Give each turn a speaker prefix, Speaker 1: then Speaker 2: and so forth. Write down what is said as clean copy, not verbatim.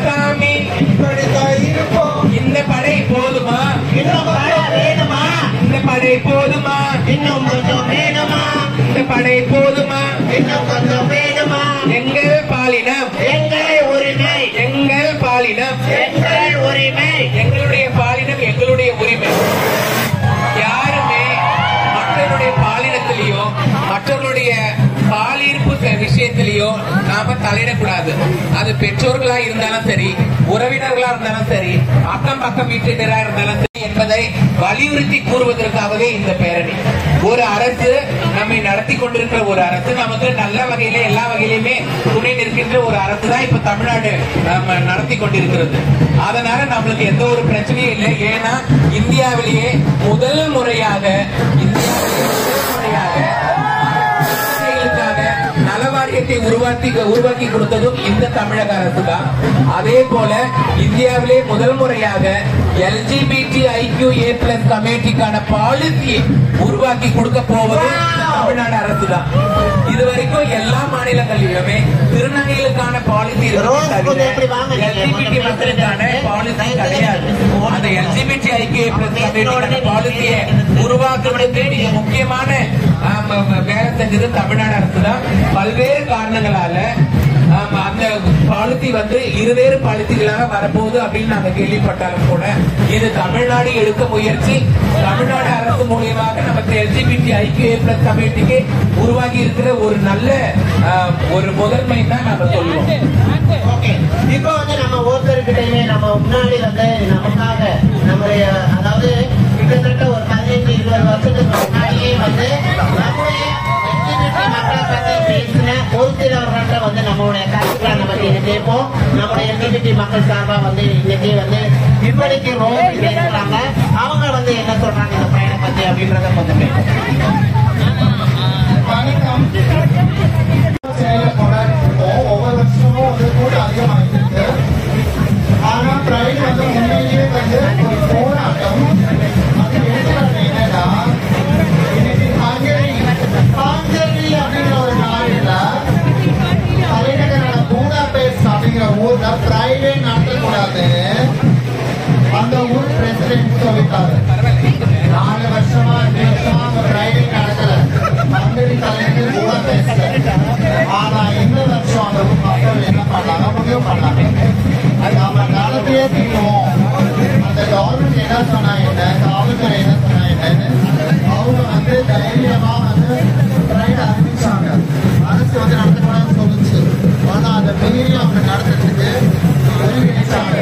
Speaker 1: சாமி இந்த படை போதுமா? இந்த படை போதுமா?
Speaker 2: இன்னும் கொஞ்சம் வேணுமா?
Speaker 1: இந்த படை போதுமா?
Speaker 2: இன்னும் கொஞ்சம் வேணுமா?
Speaker 1: எங்கள் பாலினம்,
Speaker 2: எங்கள் உரிமை,
Speaker 1: எங்கள் பாலினம்,
Speaker 2: எங்கள் உரிமை,
Speaker 1: எங்களுடைய பாலினம், எங்களுடைய உரிமை. யாருமே மற்றவருடைய பாலினத்திலேயோ மற்றவருடைய பாலிருப்பு விஷயத்திலேயோ நாம தலையிடக்கூடாது. அது பெற்றோர்களா இருந்தாலும் சரி, உறவினர்களா இருந்தாலும் சரி, அக்கம் பக்கம் வீட்டினரா இருந்தாலும் சரி என்பதை வலியுறுத்தி கூறுவதற்காகவே இந்த பேரணி. ஒரு அரசு நம்மை நடத்தி கொண்டிருக்கிற ஒரு அரசு, நமக்கு நல்ல வகையில எல்லா வகையிலுமே துணை நிற்கின்ற ஒரு அரசு தான் இப்ப தமிழ்நாடு நடத்தி கொண்டிருக்கிறது. அதனால நம்மளுக்கு எந்த ஒரு பிரச்சனையும் இல்லை. ஏன்னா இந்தியாவிலேயே முதல் முறையாக நலவாரியத்தை உருவாக்கி கொடுத்ததும் இந்த தமிழக அரசு தான். அதே போல இந்தியாவிலே முதல் முறையாக LGBTIQA+ கம்யூனிட்டிக்கான பாலிசியை உருவாக்கி கொடுக்க போவது தமிழ்நாடு அரசு தான். இதுவரைக்கும் எல்லா மாநிலங்களிலுமே திருநங்கைகளுக்கான பாலிசி LGBT மக்களுக்கான பாலிசி கிடையாது. அந்த LGBTIQA+ கம்யூனிட்டிக்கான பாலிசியை உருவாக்குவதற்கு முக்கியமான வேலை செஞ்சது தமிழ்நாடு அரசு தான். பல்வேறு காரணங்களால அந்த பாலிசி இருவேறு பாலிசிகளாக வரப்போகுது அப்படின்னு நாங்க கேள்விப்பட்டாலும் கூட இது தமிழ்நாடு எடுக்க முயற்சி. தமிழ்நாடு அரசு மூலியமாக நமக்கு LGBTIQA+ கம்யூனிட்டிக்கு உருவாகி இருக்கிற ஒரு நல்ல ஒரு முதன்மை தான் நாம சொல்லுவோம்.
Speaker 2: இப்போ நம்ம ஒவ்வொருத்தருக்கிட்டையுமே நம்ம முன்னாடி நமக்காக நம்முடைய அதாவது கிட்டத்தட்ட ஒரு 15-20 வருஷத்துக்கு முன்னாடியே நம்முடைய மக்களை பத்தி பேசின ஒரு சிலவர்கள்ட்ட நம்மளுடைய கருத்துக்களை நம்ம கேட்போம். நம்முடைய LGBT மக்கள் சார்பா இன்னைக்கு இப்படிக்கு ரோடு பேசுறாங்க. அவங்க என்ன சொல்றாங்க இந்த பயணம் பத்தி அப்படின்றத கொஞ்சம் கேட்போம்.
Speaker 3: ஒவ்வொரு வருஷமும் கூட அதிகமாகிட்டு இருக்கு. ஆனா பிரைட் உண்மையிலேயே ஒரு போராட்டம். அது என்னன்னா ஹங்கேரி அப்படிங்கிற ஒரு நாடுல தலைநகரான பூடாபெஸ்ட் அப்படிங்கிற ஊர்ல பிரைடே நடத்தக்கூடாது அந்த ஊர் பிரசிடென்ட் சொல்லிட்டாரு. 4 வருஷமா 5 வருஷமா அந்த பிரைடே நடக்கல. ஹங்கேரி தலைநகர் பூடாபெஸ்ட். ஆனா இந்த வருஷம் அந்த ஊர் மக்கள் என்ன பண்ணாங்க, முடிவு பண்ணாங்க நம்ம காலத்தையே தீர்வோம். அந்த கவர்மெண்ட் என்ன சொன்னா என்ன, காவல்துறை என்ன சொன்னா என்னன்னு அவங்க தைரியமா பிரைட் அறிவிச்சாங்க. அரசு நடத்தக்கூடாதுன்னு சொல்லுச்சு. ஆனா அந்த மீறி அவங்க நடத்துறதுக்கு ஒருங்கிணைச்சாங்க.